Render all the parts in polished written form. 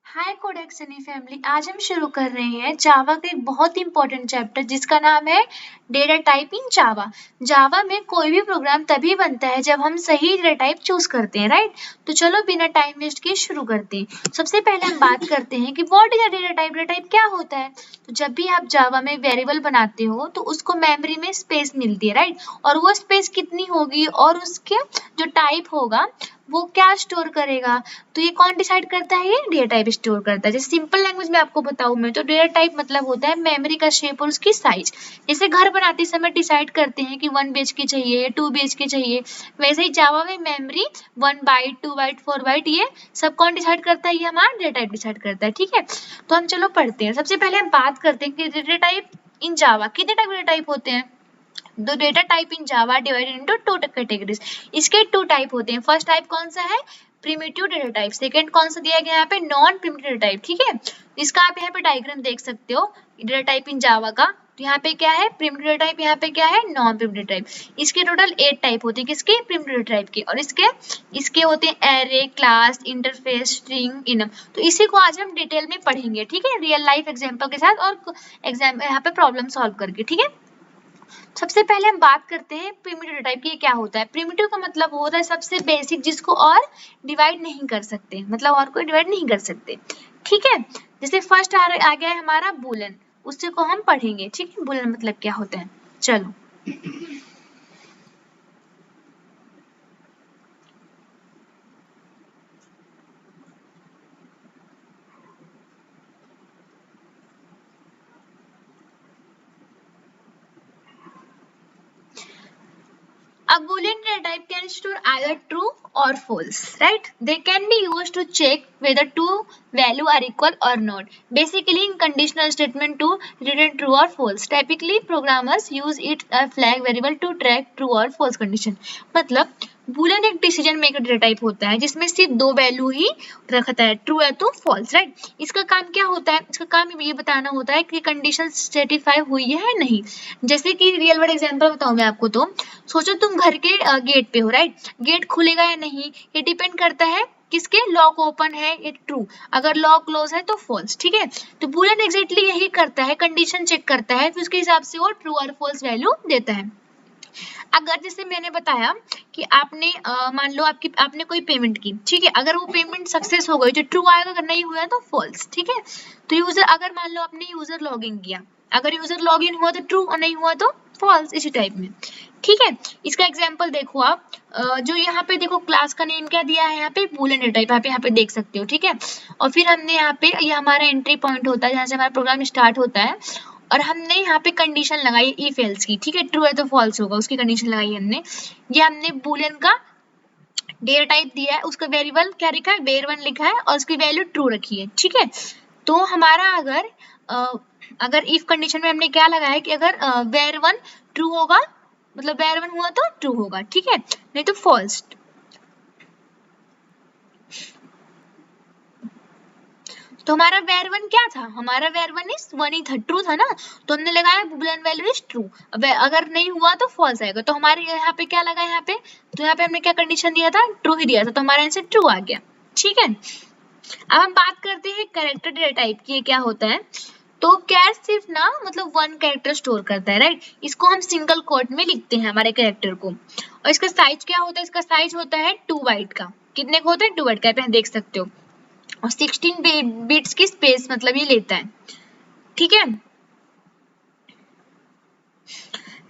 हाय कोडेक्सनी family. आज हम शुरू कर रहे हैं जावा का एक बहुत ही इंपॉर्टेंट चैप्टर जिसका नाम है डेटा टाइप इन जावा। जावा में कोई भी प्रोग्राम तभी बनता है जब हम सही डेटा टाइप चूज करते हैं, राइट। तो चलो बिना टाइम वेस्ट किए शुरू करते हैं। सबसे पहले हम बात करते हैं कि what is a data type. Data type क्या होता है? तो जब भी आप जावा में वेरिएबल बनाते हो तो उसको मेमोरी में स्पेस मिलती है, राइट। और वो स्पेस कितनी होगी और उसके जो टाइप होगा वो क्या स्टोर करेगा, तो ये कौन डिसाइड करता है? ये डेटा टाइप स्टोर करता है। जैसे सिंपल लैंग्वेज में आपको बताऊं मैं तो डेटा टाइप मतलब होता है मेमोरी का शेप और उसकी साइज। जैसे घर बनाते समय डिसाइड करते हैं कि 1 BHK चाहिए या 2 BHK चाहिए, वैसे ही जावा में मेमोरी 1 बाइट 2 बाइट 4 बाइट ये सब कौन डिसाइड करता है? ये हमारा डेटा टाइप डिसाइड करता है, ठीक है। तो हम चलो पढ़ते हैं। सबसे पहले हम बात करते हैं कि डेटा टाइप इन जावा कितने टाइप डेटा टाइप होते हैं। The data type in Java divided into two categories. इसके टू टाइप होते हैं। फर्स्ट टाइप कौन सा है? Primitive data type. सेकंड कौन सा दिया गया यहाँ पे? नॉन प्रिमिटिव डेटा टाइप, ठीक है। इसका आप यहाँ पे डायग्राम देख सकते हो डेटा टाइप इन जावा का। तो यहाँ पे क्या है? प्रिमिटिव डेटा टाइप, यहाँ पे क्या है? Non primitive type. इसके टोटल 8 टाइप होते हैं। किसके? प्रिमिटिव डेटा टाइप के। और इसके होते हैं array, class, interface, string, enum. तो इसी को आज हम डिटेल में पढ़ेंगे, ठीक है, रियल लाइफ एग्जाम्पल के साथ और एग्जाम यहाँ पे प्रॉब्लम सॉल्व करके, ठीक है। सबसे पहले हम बात करते हैं प्रिमिटिव डेटा टाइप की। क्या होता है? प्रिमिटिव का मतलब होता है सबसे बेसिक, जिसको और डिवाइड नहीं कर सकते, मतलब और कोई डिवाइड नहीं कर सकते, ठीक है। जैसे फर्स्ट आ गया है हमारा बूलन, उससे को हम पढ़ेंगे, ठीक है। बूलन मतलब क्या होता है, चलो। A Boolean data type can store either true or false, right? They can be used to check whether two value are equal or not. Basically, in conditional statement to return true or false. Typically, programmers use it a flag variable to track true or false condition. मतलब Boolean एक decision maker data type होता है जिसमें सिर्फ दो value ही रखता है, true है तो फॉल्स, राइट। इसका काम क्या होता है? इसका काम ये बताना होता है कि कंडीशन सेटिस्फाई हुई है या नहीं। जैसे कि रियल वर्ल्ड एग्जांपल बताऊं मैं आपको, तो सोचो तुम घर के गेट पे हो, राइट। गेट खुलेगा या नहीं ये डिपेंड करता है किसके? लॉक ओपन है ये ट्रू, अगर लॉक क्लोज है तो फॉल्स, ठीक है। तो बूलियन एग्जैक्टली यही करता है, कंडीशन चेक करता है, फिर उसके हिसाब से वो ट्रू और फॉल्स वैल्यू देता है। अगर जैसे मैंने बताया कि आपने मान लो आपने कोई पेमेंट की, ठीक है, अगर वो पेमेंट सक्सेस हो गई तो ट्रू आएगा, अगर नहीं हुआ तो फॉल्स, ठीक है। तो यूजर, अगर मान लो आपने यूजर लॉगिन किया, अगर यूजर लॉगिन हुआ तो ट्रू और नहीं हुआ तो फॉल्स, इसी टाइप में, ठीक है। इसका एग्जांपल देखो आप, जो यहाँ पे देखो क्लास का नेम क्या दिया है, यहाँ पे बूलियन डेटा टाइप यहाँ पे देख सकते हो, ठीक है। और फिर हमने यहाँ पे ये हमारा एंट्री पॉइंट होता है जहाँ से हमारा प्रोग्राम स्टार्ट होता है, और हमने यहाँ पे कंडीशन लगाई इफ एल्स की, ठीक है। ट्रू है तो फॉल्स होगा, उसकी कंडीशन लगाई हमने। ये हमने बूलियन का डेटा टाइप दिया है, उसका वेरिएबल क्या लिखा है? var1 लिखा है और उसकी वैल्यू ट्रू रखी है, ठीक है। तो हमारा अगर इफ कंडीशन में हमने क्या लगाया कि अगर var1 ट्रू होगा, मतलब var1 हुआ तो ट्रू होगा, ठीक है, नहीं तो फॉल्स। तो हमारा var1 क्या था? हमारा var1 इज 1 ही था, ट्रू था ना, तो हमने लगाया बूलियन वैल्यू इज ट्रू। अगर नहीं हुआ तो फॉल्स आएगा, तो हमारे यहाँ पे क्या लगा यहाँ पे? तो यहाँ पे हमने क्या कंडीशन दिया था? ट्रू ही दिया था, तो हमारा आंसर ट्रू आ गया, ठीक है। अब हम बात करते हैं कैरेक्टर डेटा टाइप की। क्या होता है? तो कैर सिर्फ ना मतलब 1 कैरेक्टर स्टोर करता है, राइट। इसको हम सिंगल कोट में लिखते हैं हमारे कैरेक्टर को। और इसका साइज क्या होता है? इसका साइज होता है 2 बाइट का। कितने का होता है? 2 बाइट का, आप देख सकते हो। और 16 बिट्स की स्पेस मतलब ये लेता है, ठीक है।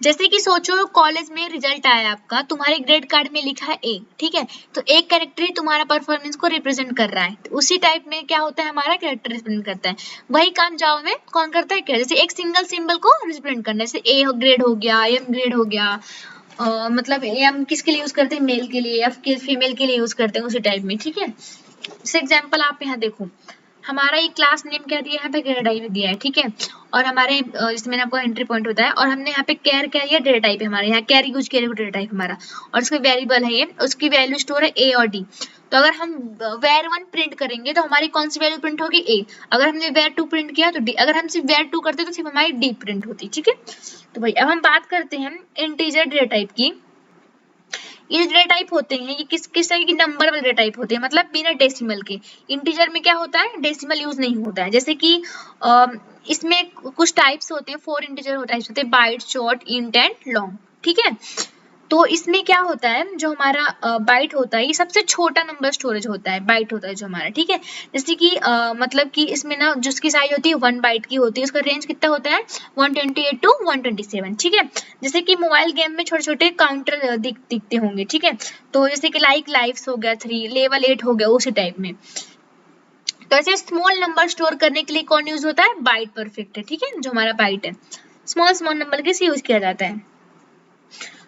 जैसे कि सोचो कॉलेज में रिजल्ट आया आपका, तुम्हारे ग्रेड कार्ड में लिखा है ए, ठीक है। तो एक कैरेक्टर ही तुम्हारा परफॉर्मेंस को रिप्रेजेंट कर रहा है, तो उसी टाइप में क्या होता है? हमारा कैरेक्टर रिप्रेजेंट करता है। वही काम जावा में कौन करता है? क्या? जैसे एक सिंगल सिंबल को रिप्रेजेंट करना, जैसे ए ग्रेड हो गया, एम ग्रेड हो गया, मतलब एम किसके लिए यूज करते हैं? मेल के लिए, एफ फीमेल के लिए यूज करते हैं, उसी टाइप में, ठीक है। जैसे एग्जाम्पल आप यहाँ देखो, हमारा ये क्लास नेम क्या दिया है? यहाँ पे डेटा टाइप दिया है, ठीक है। और हमारे जैसे मैंने आपको एंट्री पॉइंट होता है, और हमने यहाँ पे कैर क्या दिया? डेटा टाइप है हमारे यहाँ, कैर यूज किया डेटा टाइप हमारा, और उसका वेरिएबल है ये, उसकी वैल्यू स्टोर है ए और डी। तो अगर हम var1 प्रिंट करेंगे तो हमारी कौन सी वैल्यू प्रिंट होगी? ए। अगर हमने var2 प्रिंट किया तो डी। अगर हम सिर्फ var2 करते तो सिर्फ हमारी डी प्रिंट होती, ठीक है। तो भाई अब हम बात करते हैं इंटीजर डेटा टाइप की। ये डेटा टाइप होते हैं, ये किस किस तरह की नंबर वाले डेटा टाइप होते हैं, मतलब बिना डेसिमल के। इंटीजर में क्या होता है, डेसिमल यूज नहीं होता है। जैसे कि इसमें कुछ टाइप्स होते हैं, 4 इंटीजर टाइप्स होते हैं, byte, short, int and long, ठीक है। तो इसमें क्या होता है, जो हमारा बाइट होता है ये सबसे छोटा नंबर स्टोरेज होता है, बाइट होता है जो हमारा, ठीक है। जैसे कि मतलब कि इसमें ना जिसकी साइज होती है 1 बाइट की होती है, उसका रेंज कितना होता है 128 टू 127, ठीक है। जैसे कि मोबाइल गेम में छोटे छोटे काउंटर दिखते होंगे, ठीक है। तो जैसे कि लाइक लाइफ्स हो गया 3, लेवल 8 हो गया, उसी टाइप में। तो ऐसे स्मॉल नंबर स्टोर करने के लिए कौन यूज होता है, बाइट परफेक्ट है, ठीक है, जो हमारा बाइट है। स्मॉल स्मॉल नंबर के यूज किया जाता है।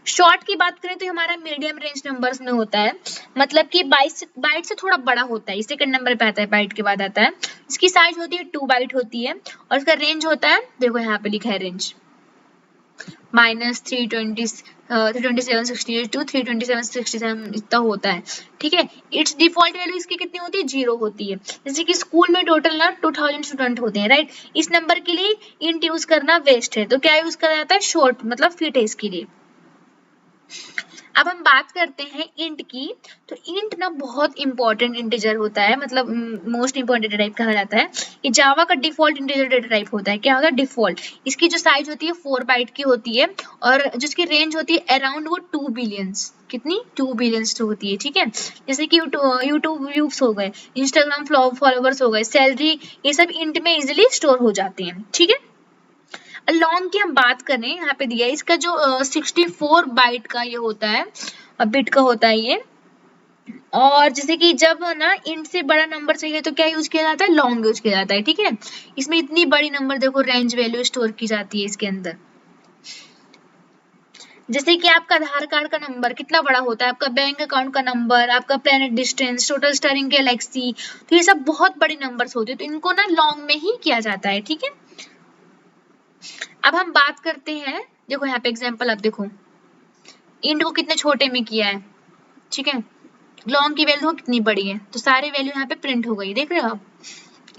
शॉर्ट की बात करें तो हमारा मीडियम रेंज नंबर्स में होता है, मतलब कि बाइट से थोड़ा बड़ा होता है, सेकंड नंबर पे आता है, बाइट के बाद आता है। इसकी साइज होती है 2 बाइट होती है, और इसका रेंज होता है, देखो यहाँ पे लिखा है रेंज -327 टू 327 इतना होता है, ठीक है। इट्स डिफॉल्ट वैल्यू इसकी कितनी होती है, 0 होती है। जैसे कि स्कूल में टोटल ना 2000 स्टूडेंट होते हैं, राइट। इस नंबर के लिए इंट यूज करना वेस्ट है, तो क्या यूज करा जाता है, शॉर्ट, मतलब फिट है इसके लिए। अब हम बात करते हैं इंट की। तो इंट ना बहुत इंपॉर्टेंट इंटीजर होता है, मतलब मोस्ट इंपॉर्टेंट डेटा टाइप कहा जाता है। ये जावा का डिफॉल्ट इंटीजर डेटा टाइप होता है। क्या होता है, डिफॉल्ट। इसकी जो साइज होती है 4 बाइट की होती है, और जिसकी रेंज होती है अराउंड वो 2 बिलियंस, कितनी 2 बिलियंस तो होती है, ठीक है। जैसे कि यूट्यूब व्यूज हो गए, इंस्टाग्राम फॉलोवर्स हो गए, सैलरी, ये सब इंट में इजिली स्टोर हो जाते हैं, ठीक है। लॉन्ग की हम बात करें, यहाँ पे दिया है इसका जो 64 बाइट का ये होता है, बिट का होता है ये। और जैसे कि जब ना इंट से बड़ा नंबर चाहिए तो क्या यूज किया जाता है, लॉन्ग यूज किया जाता है, ठीक है। इसमें इतनी बड़ी नंबर देखो रेंज वैल्यू स्टोर की जाती है इसके अंदर। जैसे कि आपका आधार कार्ड का नंबर कितना बड़ा होता है, आपका बैंक अकाउंट का नंबर, आपका planet distance, total starring Galaxy, तो ये सब बहुत बड़ी नंबर्स होते हैं, तो इनको ना लॉन्ग में ही किया जाता है, ठीक है। अब हम बात करते हैं, देखो यहाँ पे एग्जांपल आप देखो, इंट को कितने छोटे में किया है, ठीक है। लॉन्ग की वैल्यू कितनी बड़ी है, तो सारी वैल्यू यहाँ पे प्रिंट हो गई, देख रहे हो आप।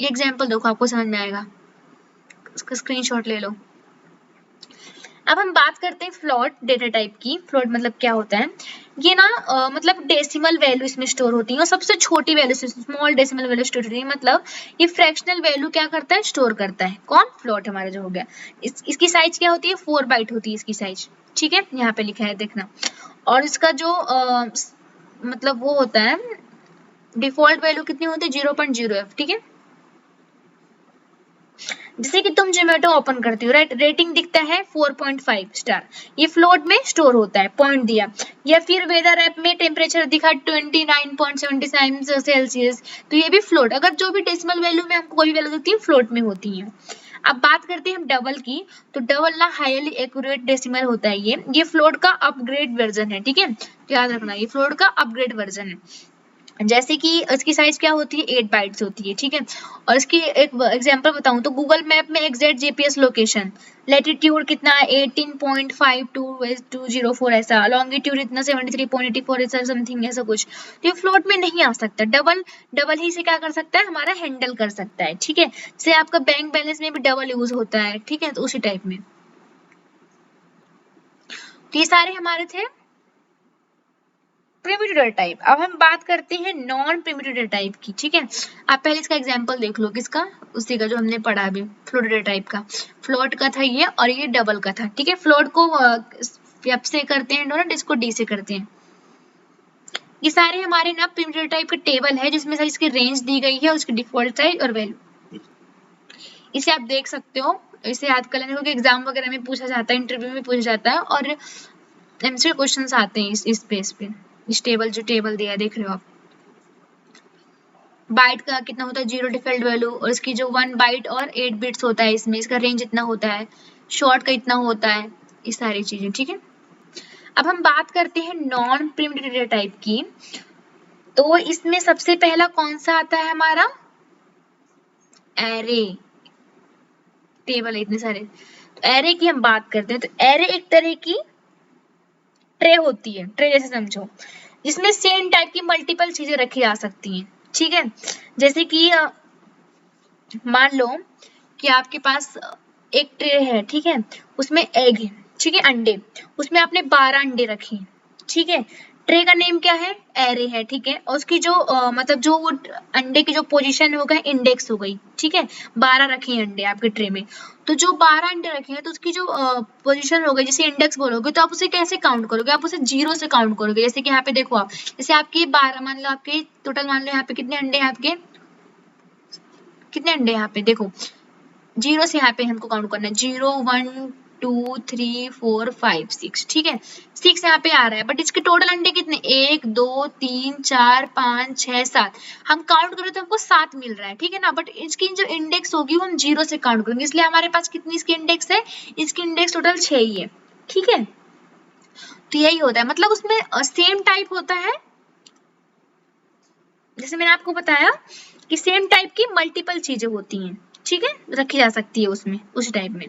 ये एग्जांपल देखो, आपको समझ में आएगा, इसका स्क्रीनशॉट ले लो। अब हम बात करते हैं फ्लोट डेटा टाइप की। फ्लोट मतलब क्या होता है, ये ना मतलब डेसिमल वैल्यू इसमें स्टोर होती है, और सबसे छोटी value small decimal value store होती है, मतलब ये फ्रैक्शनल वैल्यू क्या करता है, स्टोर करता है। कौन, फ्लोट हमारा जो हो गया। इसकी साइज क्या होती है, 4 बाइट होती है इसकी साइज, ठीक है, यहाँ पे लिखा है देखना। और इसका जो मतलब वो होता है, डिफॉल्ट वैल्यू कितनी होती है, 0.0f, ठीक है। जैसे कि तुम जोमेटो ओपन करती हो, राइट, रेटिंग दिखता है 4.5 स्टार, ये फ्लोट में स्टोर होता है, पॉइंट दिया। या फिर वेदर ऐप में टेम्परेचर दिखा 29.77 सेल्सियस, तो ये भी फ्लोट। अगर जो भी डेसिमल वैल्यू में हमको कोई भी वैल्यू दिखती है, फ्लोट में होती है। अब बात करते हैं हम डबल की। तो डबल ना हाईली एक्यूरेट डेसिमल होता है, ये फ्लोट का अपग्रेड वर्जन है, ठीक है, याद रखना, ये फ्लोट का अपग्रेड वर्जन है। जैसे कि इसकी साइज क्या होती है, 8 बाइट्स होती है, ठीक है। और इसकी एक एग्जांपल बताऊं तो गूगल मैप में एग्जैक्ट जीपीएस लोकेशन, लैटिट्यूड कितना 18.52204 ऐसा, लॉन्गिट्यूड इतना 73.84 ऐसा समथिंग, ऐसा कुछ। तो ये फ्लोट में नहीं आ सकता, डबल ही से क्या कर सकता है, हमारा हैंडल कर सकता है, ठीक है। जैसे आपका बैंक बैलेंस में भी डबल यूज होता है, ठीक है, तो उसी टाइप में। तो ये सारे हमारे थे प्रिमिटिव डेटा टाइप। अब हम बात करते हैं नॉन प्रिमिटिव डेटा टाइप की, ठीक है। आप पहले इसका एग्जांपल देख लो, किसका, उसी का जो हमने पढ़ा अभी, फ्लोट डेटा टाइप का। फ्लोट का था ये, और ये डबल का था, ठीक है। फ्लोट को एफ से करते हैं डोनट, इसको डी से करते हैं। ये सारे हमारे ना प्रिमिटिव डेटा टाइप का टेबल है, जिसमें से इसकी रेंज दी गई है, उसकी डिफॉल्ट साइज और वैल्यू, इसे आप देख सकते हो। इसे याद कर लेने, क्योंकि एग्जाम वगैरह में पूछा जाता है, इंटरव्यू में पूछा जाता है, और एमसीक्यू क्वेश्चंस आते हैं इस बेस पे। इस टेबल, जो टेबल दिया है देख रहे हो आप। बाइट का कितना होता है, 0 डिफॉल्ट वैल्यू, और इसकी जो 1 बाइट और 8 बिट्स होता है, इसमें इसका रेंज इतना होता है, शॉर्ट का इतना होता है, ये सारी चीजें, ठीक है। अब हम बात करते हैं नॉन प्रिमिटिव डेटा टाइप की। तो इसमें सबसे पहला कौन सा आता है हमारा, एरे। टेबल है इतने सारे, तो एरे की हम बात करते हैं। तो एरे एक तरह की ट्रे होती है, ट्रे जैसे समझो, जिसमें सेम टाइप की मल्टीपल चीजें रखी जा सकती हैं, ठीक है। जैसे कि मान लो कि आपके पास एक ट्रे है, ठीक है, उसमें एग है, ठीक है, अंडे, उसमें आपने 12 अंडे रखे, ठीक है। ट्रे का नेम क्या है, एरे है, ठीक है। और उसकी जो मतलब जो वो अंडे की जो पोजीशन हो गया इंडेक्स हो गई, ठीक है। 12 रखे हैं अंडे आपके ट्रे में, तो जो 12 अंडे रखे हैं तो उसकी जो पोजीशन हो गई, जैसे इंडेक्स बोलोगे तो आप उसे कैसे काउंट करोगे, आप उसे 0 से काउंट करोगे। जैसे कि यहाँ पे देखो आप, जैसे आपके 12 मान लो, आपके टोटल मान लो यहाँ पे कितने अंडे हैं आपके, कितने अंडे यहाँ पे देखो, 0 से यहाँ पे हमको काउंट करना है, 0 1 2 3 4 5 6, ठीक है। 6 यहाँ पे आ रहा है, बट इसके टोटल अंडे कितने, 1 2 3 4 5 6 7, हम काउंट करें तो हमको 7 मिल रहा है, ठीक है ना। बट इसकी जो इंडेक्स होगी वो हम 0 से काउंट करेंगे, इसलिए हमारे पास कितनी इसकी इंडेक्स है, इसकी इंडेक्स टोटल 6 ही है, ठीक है। तो यही होता है, मतलब उसमें सेम टाइप होता है, जैसे मैंने आपको बताया कि सेम टाइप की मल्टीपल चीजें होती हैं, ठीक है, रखी जा सकती है उसमें, उस टाइप में।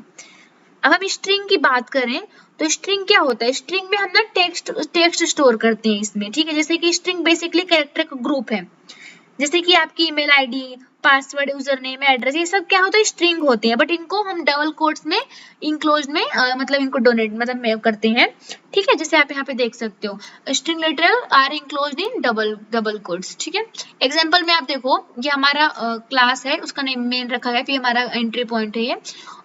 अब हम स्ट्रिंग की बात करें तो स्ट्रिंग क्या होता है, स्ट्रिंग में हम ना टेक्स्ट स्टोर करते हैं इसमें, ठीक है। जैसे कि स्ट्रिंग बेसिकली कैरेक्टर का ग्रुप है, जैसे कि आपकी email ID, password, user name, address, ये सब क्या होता है, स्ट्रिंग होते हैं, बट इनको हम डबल कोट्स में, इंक्लोज में मतलब इनको डोनेट मतलब में करते हैं, ठीक है। जैसे आप यहाँ पे देख सकते हो, string literal are enclosed in double quotes, ठीक है। एग्जांपल में आप देखो, ये हमारा क्लास है, उसका नेम मेन रखा है, फिर हमारा एंट्री पॉइंट है, ये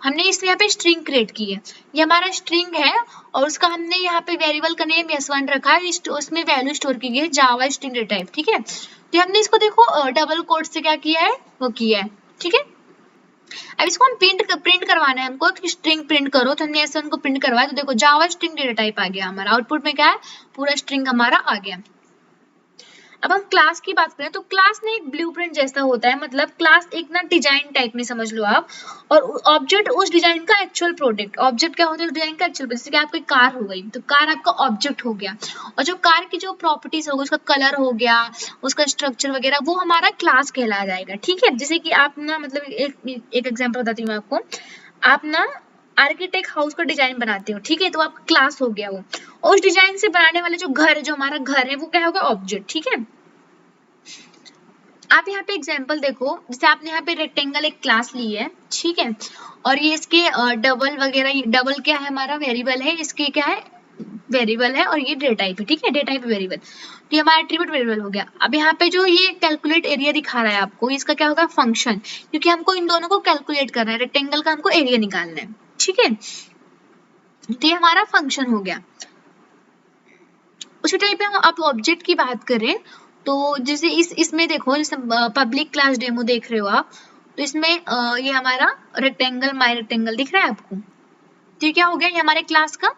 हमने इस यहाँ पे स्ट्रिंग क्रिएट की है, ये हमारा स्ट्रिंग है, और उसका हमने यहाँ पे वेरिएबल का नेम s1 रखा है, उसमें वैल्यू स्टोर की गई है जावा स्ट्रिंग डेटा टाइप, ठीक है। तो हमने इसको देखो डबल कोट से क्या किया है, वो किया है, ठीक है। अब इसको हम प्रिंट करवाना है हमको, स्ट्रिंग प्रिंट करो, तो हमने ऐसे उनको प्रिंट करवाया, तो देखो जावा स्ट्रिंग डेटा टाइप आ गया हमारा, आउटपुट में क्या है, पूरा स्ट्रिंग हमारा आ गया। अब हम क्लास की बात करें तो क्लास ना एक ब्लूप्रिंट जैसा होता है, मतलब क्लास एक ना डिजाइन टाइप में समझ लो आप, और ऑब्जेक्ट उस डिजाइन का एक्चुअल प्रोडक्ट। ऑब्जेक्ट क्या होता है, डिजाइन का एक्चुअल, जैसे कि आपकी कार हो गई तो कार आपका ऑब्जेक्ट हो गया, और जो कार की जो प्रॉपर्टीज होगी, उसका कलर हो गया, उसका स्ट्रक्चर वगैरह, वो हमारा क्लास कहलाया जाएगा, ठीक है। जैसे कि आप ना मतलब एक एग्जाम्पल बताती हूँ आपको, आप ना आर्किटेक्ट हाउस का डिजाइन बनाते हो, ठीक है, तो आपका क्लास हो गया वो, और उस डिजाइन से बनाने वाले जो घर है, जो हमारा घर है, वो क्या होगा, ऑब्जेक्ट, ठीक है। आप यहाँ पे एग्जाम्पल देखो, जैसे आपने यहाँ पे रेक्टेंगल एक क्लास ली है, ठीक है, और ये इसके डबल वगैरह, डबल क्या है हमारा, वेरिएबल है, इसके क्या है, वेरिएबल है, और ये डेटा टाइप है, ठीक है, डेटा टाइप वेरिएबल, तो ये हमारा एट्रीब्यूट वेरिएबल हो गया। अब यहाँ पे जो ये कैलकुलेट एरिया दिखा रहा है आपको, इसका क्या होगा, फंक्शन, क्योंकि हमको इन दोनों को कैलकुलेट करना है, रेक्टेंगल का हमको एरिया निकालना है, ठीक है, तो ये हमारा फंक्शन हो गया। उसी टाइप में आप ऑब्जेक्ट की बात करें तो जैसे इसमें देखो, जैसे पब्लिक क्लास डेमो देख रहे हो आप, तो इसमें ये हमारा रेक्टेंगल, माई रेक्टेंगल दिख रहा है आपको, तो ये क्या हो गया, ये हमारे क्लास का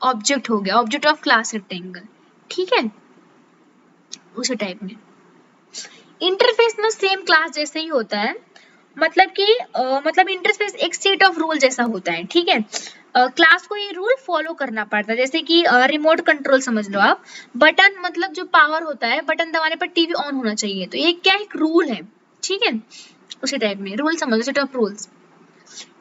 ऑब्जेक्ट हो गया, ऑब्जेक्ट ऑफ क्लास रेक्टेंगल, ठीक है। उसी टाइप में इंटरफेस में सेम क्लास जैसे ही होता है, मतलब कि मतलब इंटरफेस एक सेट ऑफ रूल जैसा होता है, ठीक है। क्लास को ये रूल फॉलो करना पड़ता है, जैसे कि रिमोट कंट्रोल समझ लो आप, बटन मतलब जो पावर होता है, बटन दबाने पर टीवी ऑन होना चाहिए, तो ये क्या एक रूल है, ठीक है। उसी टाइप में रूल समझ लो, सेट ऑफ रूल्स।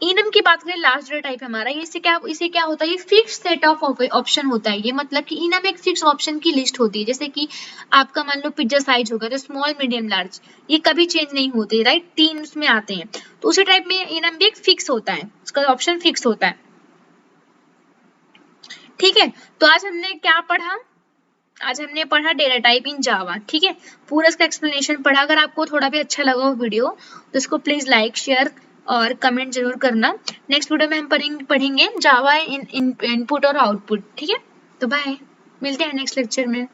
इनम की बात करें, लास्ट डेटा टाइप हमारा, इसे क्या होता है, ये फिक्स सेट ऑफ ऑप्शन होता है, ये मतलब कि इनम एक फिक्स ऑप्शन की लिस्ट होती है, जैसे कि आपका मान लो पिज्जा साइज होगा तो स्मॉल, मीडियम, लार्ज, ये कभी चेंज नहीं होते, राइट, 3 उसमें आते हैं, तो उसी टाइप में इनम भी एक फिक्स होता है, उसका ऑप्शन फिक्स होता है, ठीक है। तो आज हमने क्या पढ़ा, आज हमने पढ़ा डेटा टाइप इन जावा, ठीक है, पूरा इसका एक्सप्लेनेशन पढ़ा। अगर आपको थोड़ा भी अच्छा लगा वो वीडियो तो इसको प्लीज लाइक, शेयर और कमेंट जरूर करना। नेक्स्ट वीडियो में हम पढ़ेंगे जावा इन इनपुट और आउटपुट, ठीक है। तो बाय, मिलते हैं नेक्स्ट लेक्चर में।